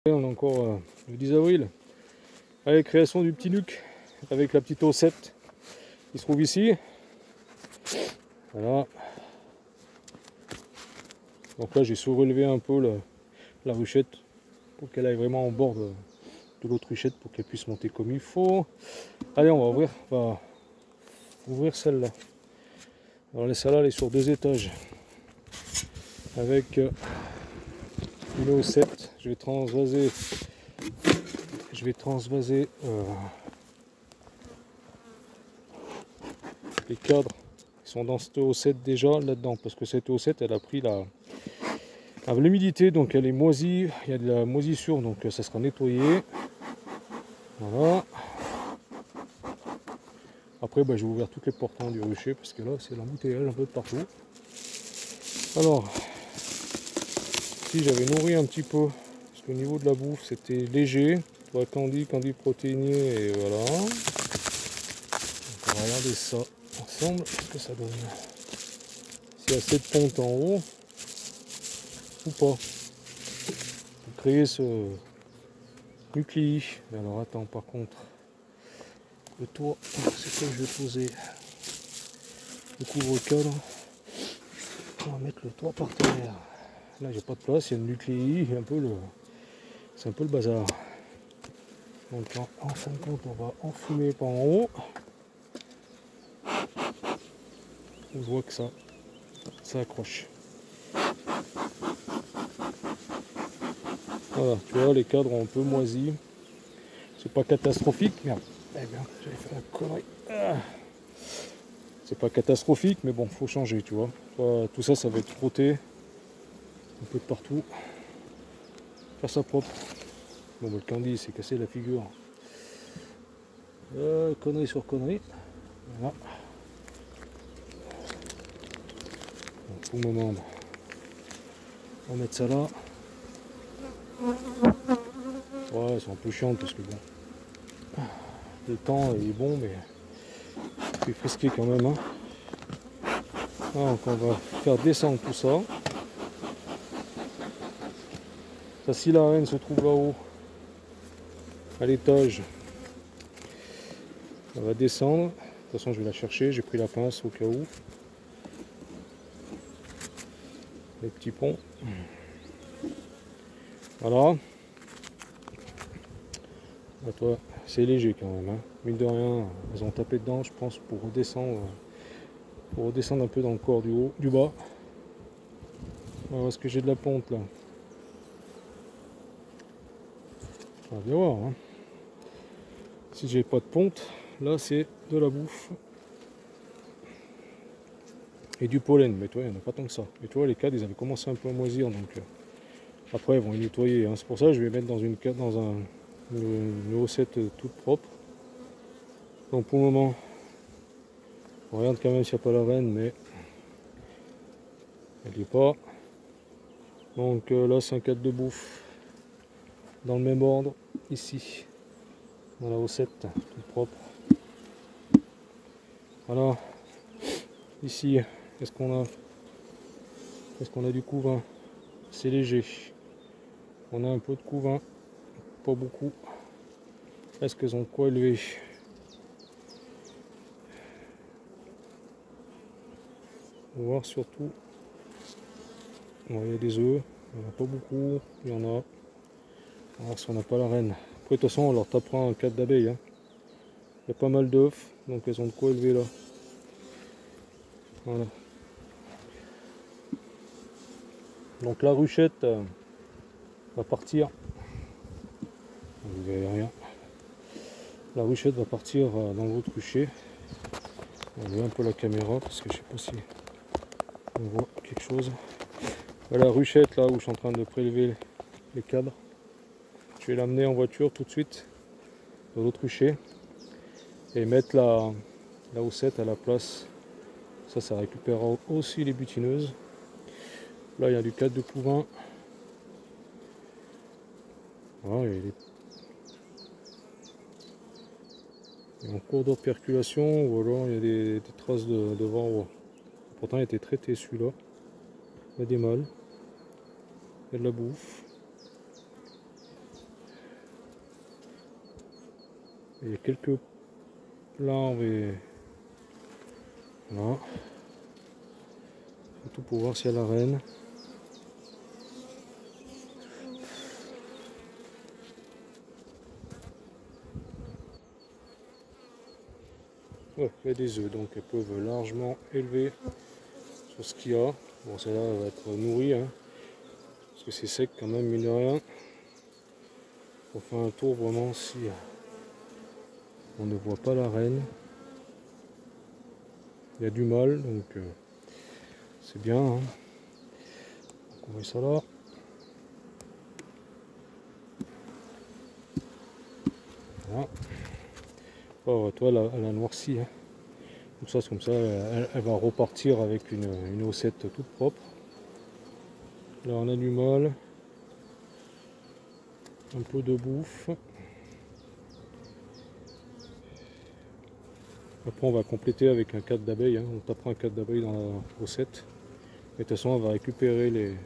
On est encore le 10 avril. Allez, création du petit nuc avec la petite haussette qui se trouve ici. Voilà. Donc là, j'ai surélevé un peu la ruchette pour qu'elle aille vraiment en bord de l'autre ruchette pour qu'elle puisse monter comme il faut. Allez, on va ouvrir celle-là. Alors, celle-là, elle est sur 2 étages avec une haussette. Je vais transvaser les cadres qui sont dans cette haussette déjà là-dedans, parce que cette haussette elle a pris l'humidité, donc elle est moisie, il y a de la moisissure, donc ça sera nettoyé. Voilà. Après je vais ouvrir toutes les portes du rucher parce que là c'est l'embouteillage un peu de partout. Alors si j'avais nourri un petit peu, parce qu'au niveau de la bouffe c'était léger, candy protéiné, et voilà. On va regarder ça ensemble, ce que ça donne. S'il y a assez de ponte en haut ou pas. Pour créer ce nucléi. Alors attends, par contre, le toit, c'est là que je vais poser le couvre-cadre. On va mettre le toit par terre. Là j'ai pas de place, il y a le nucléi, c'est un peu le bazar. Donc en fin de compte on va enfumer par en haut. On voit que ça accroche. Voilà, tu vois, les cadres ont un peu moisi. C'est pas catastrophique. Merde, eh bien, j'avais fait la connerie. C'est pas catastrophique, mais bon, faut changer, tu vois. Tout ça, ça va être frotté un peu de partout. Faire ça propre. Bon, le candy s'est cassé la figure. Connerie sur connerie. Voilà. Donc, pour le moment, on va mettre ça là. Ouais, c'est un peu chiant parce que bon, le temps est bon, mais c'est frisqué quand même. Hein. Donc on va faire descendre tout ça. Ça, si la reine se trouve là-haut, à l'étage, elle va descendre. De toute façon, je vais la chercher. J'ai pris la pince au cas où. Les petits ponts. Voilà. Bah, toi, c'est léger quand même. Hein. Mine de rien, elles ont tapé dedans, je pense, pour redescendre un peu dans le corps du bas. Alors, est-ce que j'ai de la ponte là? On va bien voir. Hein. Si j'ai pas de ponte, là c'est de la bouffe. Et du pollen, mais toi, il n'y en a pas tant que ça. Et tu vois, les cadres, ils avaient commencé un peu à moisir, donc après, ils vont les nettoyer. Hein. C'est pour ça que je vais mettre dans une haussette toute propre. Donc pour le moment, on regarde quand même s'il n'y a pas la reine, mais elle n'y est pas. Donc là, c'est un cadre de bouffe dans le même ordre, ici, dans la haussette toute propre. Voilà. Ici, est-ce qu'on a du couvain? C'est léger. On a un peu de couvain, pas beaucoup. Est-ce qu'elles ont quoi élever? On va voir surtout. Il y a des œufs, il n'y en a pas beaucoup, il y en a. On va voir si on n'a pas la reine. Après, de toute façon, on leur tapera un cadre d'abeilles. Hein. Il y a pas mal d'œufs, donc elles ont de quoi élever là. Voilà. Donc la ruchette va partir. Vous verrez rien. La ruchette va partir dans l'autre rucher. On voit un peu la caméra parce que je sais pas si on voit quelque chose. Voilà la ruchette là où je suis en train de prélever les cadres. Je vais l'amener en voiture tout de suite dans l'autre rucher et mettre la haussette à la place. Ça récupérera aussi les butineuses. Là il y a du cadre de couvain. Voilà, il est en cours de perculation ou alors il y a des traces de vent. Pourtant il a été traité celui-là. Il y a des mâles. Il y a de la bouffe. Il y a quelques larves et voilà. Surtout pour voir s'il y a la reine. Ouais, il y a des œufs, donc elles peuvent largement élever sur ce qu'il y a. Bon, celle-là va être nourrie, hein, parce que c'est sec quand même, mine de rien. On fait un tour vraiment si on ne voit pas la reine. Il y a du mâle, donc c'est bien. Hein. Donc on met ça là. Voilà. Oh, toi, elle a noirci. Hein. Donc ça, c'est comme ça, elle va repartir avec une haussette toute propre. Là, on a du mâle. Un peu de bouffe. Après, on va compléter avec un cadre d'abeille. Hein. On tapera un cadre d'abeille dans la haussette. Et de toute façon, on va récupérer les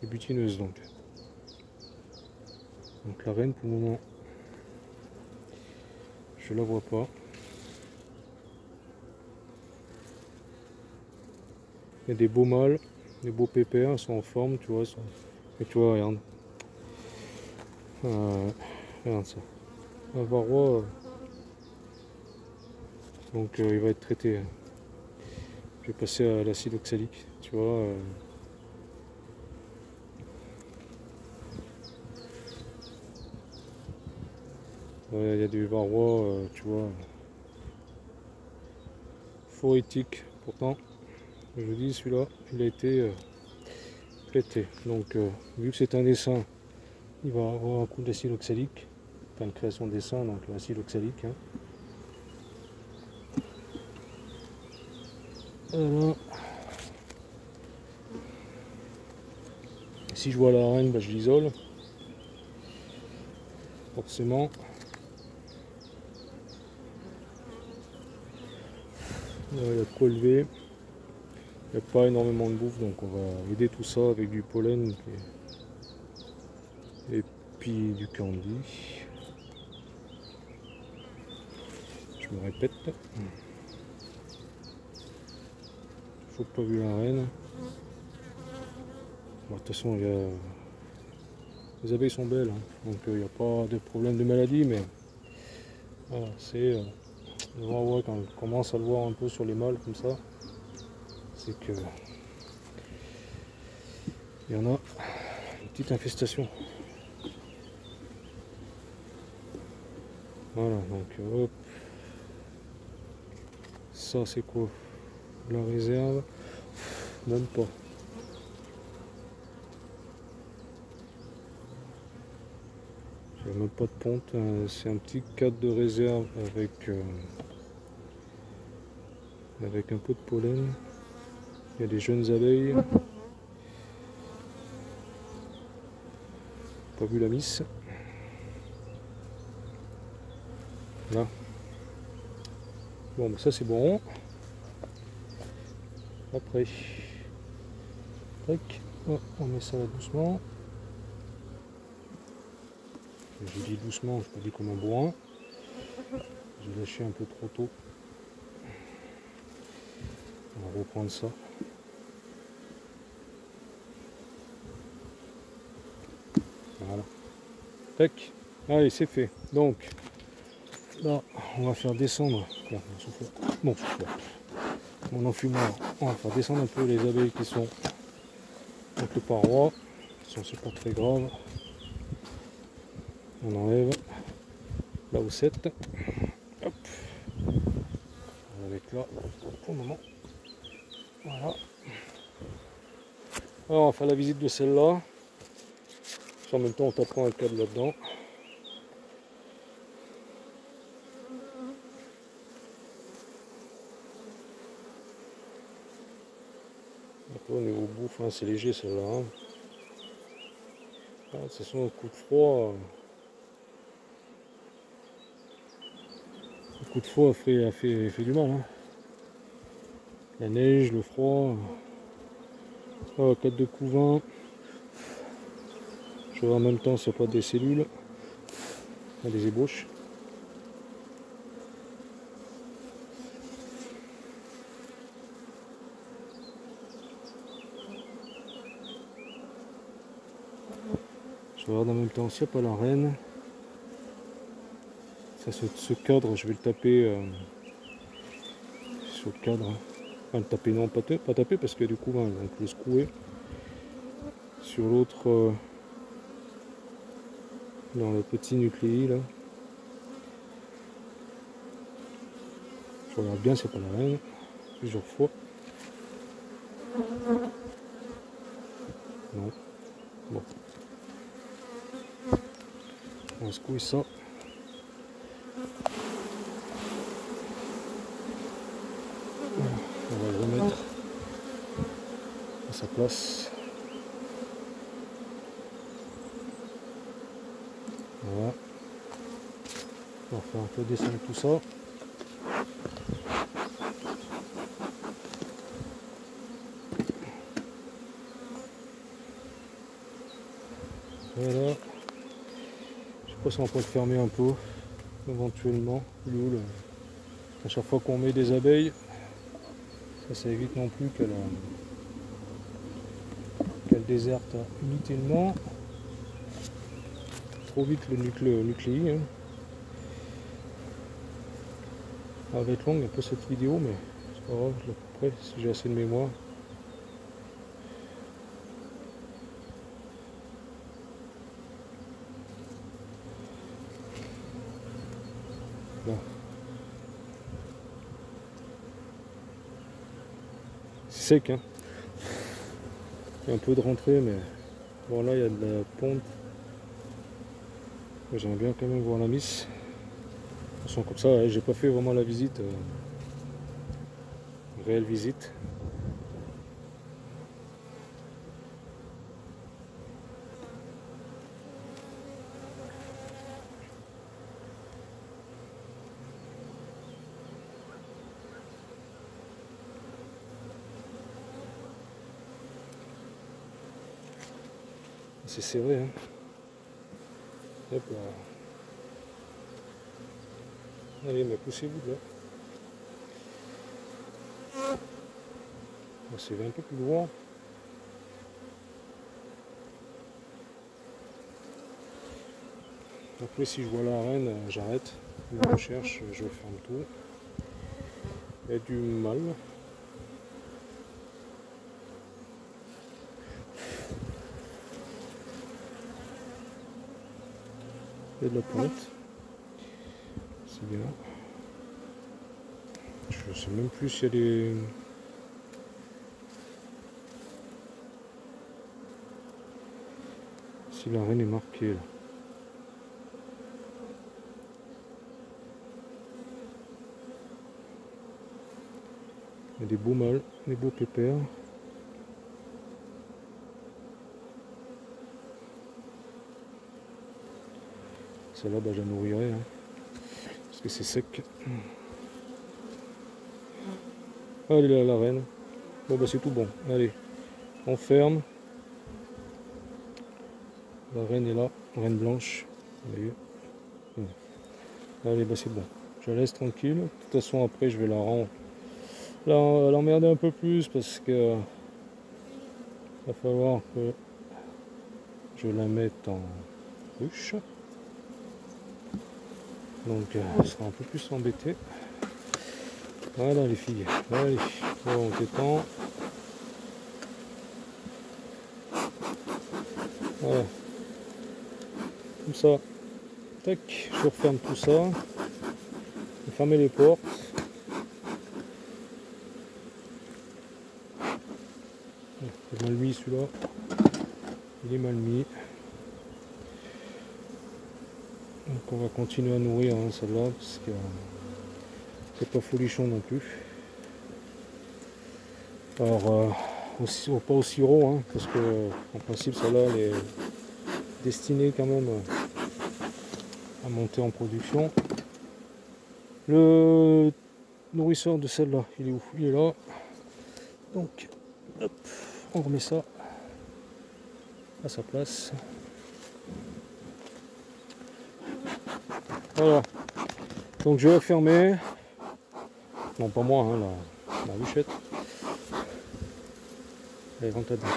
butineuses. Donc la reine, pour le moment, je la vois pas. Il y a des beaux mâles, des beaux pépères, ils sont en forme, tu vois. Et tu vois, regarde. Regarde ça. Un varroa. Donc il va être traité. Je vais passer à l'acide oxalique, tu vois. Ouais, il y a du varroa, tu vois. Phorétique, pourtant. Je vous dis, celui-là, il a été pété. Donc vu que c'est un dessin, il va avoir un coup d'acide oxalique. Enfin, une création de dessin, donc l'acide oxalique. Hein. Voilà. Si je vois la reine, bah, je l'isole. Forcément. Là, il y a de quoi lever. Il n'y a pas énormément de bouffe, donc on va aider tout ça avec du pollen et puis du candy. Je me répète. Faut pas vu la reine. Bon, de toute façon, les abeilles sont belles, hein, donc il n'y a pas de problème de maladie, mais voilà, c'est quand on commence à le voir un peu sur les mâles comme ça, c'est que il y en a une petite infestation. Voilà, donc hop. Ça c'est quoi? La réserve? Même pas. J'ai même pas de ponte, c'est un petit cadre de réserve avec un peu de pollen. Il y a des jeunes abeilles. Pas vu la miss. Là. Bon, bah ça c'est bon. Après, tac, oh, on met ça là doucement. J'ai dit doucement, je peux dire comme un bourrin. J'ai lâché un peu trop tôt. On va reprendre ça. Voilà. Tac. Allez, c'est fait. Donc, là, on va faire descendre. Bon, mon enfumoir. On va faire descendre un peu les abeilles qui sont avec le paroi. C'est pas très grave. On enlève la haussette. Hop. On va mettre là pour le moment. Voilà. Alors on va faire la visite de celle-là. En même temps on tapera un câble là-dedans. Après au niveau bouffe, hein, c'est léger celle-là. Hein. Ah, de toute façon un coup de froid. Un coup de froid a fait du mal. Hein. La neige, le froid. Oh, 4 de couvain. Je vais voir en même temps s'il n'y a pas des cellules. Des ébauches. Je regarde en même temps s'il n'y a pas la reine. Ça, ce cadre, je vais le taper sur le cadre. Enfin, le taper, non, pas taper parce que du coup, on peut le secouer. Sur l'autre, dans le petit nucléi là. Je regarde bien, c'est pas la reine. Plusieurs fois. Non. Bon. On va secouer ça. Voilà. On va le remettre à sa place. Voilà. On va faire un peu descendre tout ça. Voilà. Je sais pas si on peut le fermer un peu, éventuellement. À chaque fois qu'on met des abeilles, ça évite non plus qu'elle déserte inutilement. Trop vite le nucléi. Hein. Elle va être longue un peu cette vidéo, mais c'est pas grave, je l'ai à peu près si j'ai assez de mémoire. Là. C'est sec, hein. Il y a un peu de rentrée, mais bon, là il y a de la ponte. J'aimerais bien quand même voir la miss. De toute façon, comme ça, j'ai pas fait vraiment la visite, réelle visite. C'est serré, hein. Hop là. Allez, mais poussez-vous de là. C'est un peu plus loin. Après, si je vois la reine, j'arrête. Je recherche, je ferme tout. Il y a du mal. Il y a de la pointe. C'est bien. Je sais même plus s'il y a des... Si la reine est marquée là. Il y a des beaux mâles, des beaux pépères. Celle-là, bah, je la nourrirai, hein, parce que c'est sec. Allez là, la reine. Bon, bah c'est tout bon. Allez, on ferme. La reine est là, reine blanche. Allez, allez bah c'est bon. Je la laisse tranquille. De toute façon, après, je vais l'emmerder un peu plus parce que va falloir que je la mette en ruche. Donc elle sera un peu plus embêtée. Voilà les filles. Allez, on t'étend. Voilà. Comme ça. Tac, je referme tout ça. Je vais fermer les portes. Il est mal mis celui-là. Il est mal mis. Donc on va continuer à nourrir hein, celle-là parce que c'est pas folichon non plus. Alors pas au sirop hein, parce que en principe celle-là elle est destinée quand même à monter en production. Le nourrisseur de celle-là, il est où? Il est là. Donc hop, on remet ça à sa place. Voilà. Donc je vais fermer. Non pas moi, hein, la ruchette. Allez, rentre là-dedans.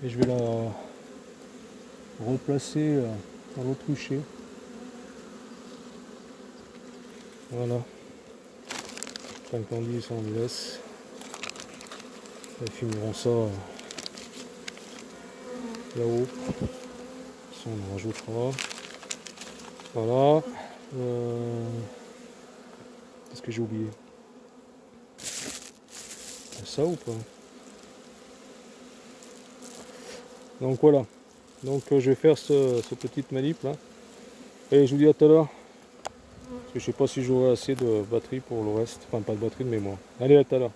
Et je vais la replacer dans l'autre rucher. Voilà. Tant qu'on dit, ça on y laisse. Ils finiront ça là-haut. Ça on en rajoutera. Voilà. Qu'est-ce que j'ai oublié? Ça ou pas? Donc voilà. Donc je vais faire ce petite manip là. Et je vous dis à tout à l'heure. Parce que je sais pas si j'aurai assez de batterie pour le reste. Enfin pas de batterie de mémoire. Allez, à tout à l'heure.